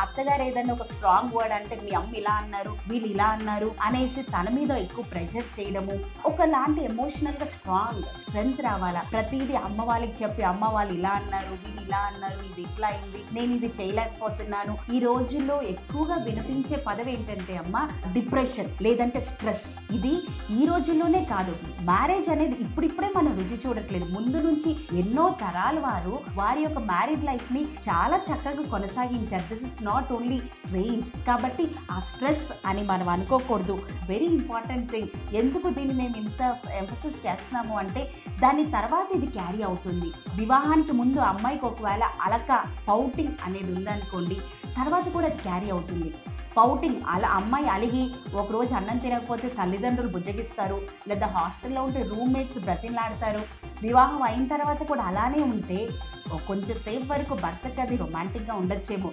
అత్తగారు ఏదైనా ఒక స్ట్రాంగ్ వర్డ్ అంటే మీ అమ్మ ఇలా అన్నారు, వీళ్ళు ఇలా అన్నారు అనేసి తన మీద ఎక్కువ ప్రెషర్ చేయడము, ఒకలాంటి ఎమోషనల్ గా స్ట్రెంగ్త్ రావాలా. ప్రతిదీ అమ్మ వాళ్ళకి చెప్పి అమ్మ వాళ్ళు ఇలా అన్నారు, వీళ్ళు ఇలా అన్నారు, ఇది ఇట్లా అయింది, నేను ఇది చేయలేకపోతున్నాను. ఈ రోజుల్లో ఎక్కువగా వినిపించే పదవి ఏంటంటే అమ్మ డిప్రెషన్ లేదంటే స్ట్రెస్. ఇది ఈ రోజుల్లోనే కాదు, మ్యారేజ్ అనేది ఇప్పుడిప్పుడే మనం రుచి చూడట్లేదు. ముందు నుంచి ఎన్నో తరాల వారు వారి యొక్క మ్యారీడ్ లైఫ్ ని చాలా చక్కగా కొనసాగించారు. This is not only strange. కాబట్టి ఆ స్ట్రెస్ అని మనం అనుకోకూడదు. Very important thing. ఎందుకు దీన్ని మేము ఇంత ఎంఫసిస్ చేస్తున్నాము అంటే దాని తర్వాత ఇది క్యారీ అవుతుంది. వివాహానికి ముందు అమ్మాయికి ఒకవేళ అలక పౌటింగ్ అనేది ఉందనుకోండి, తర్వాత కూడా అది క్యారీ అవుతుంది. పౌటింగ్ అలా అమ్మాయి అలిగి ఒకరోజు అన్నం తినకపోతే తల్లిదండ్రులు బుజ్జగిస్తారు, లేదా హాస్టల్లో ఉంటే రూమ్మేట్స్ బ్రతిమలాడతారు. వివాహం అయిన తర్వాత కూడా అలానే ఉంటే కొంచెం సేపు వరకు భర్తకి అది రొమాంటిక్గా ఉండొచ్చేమో,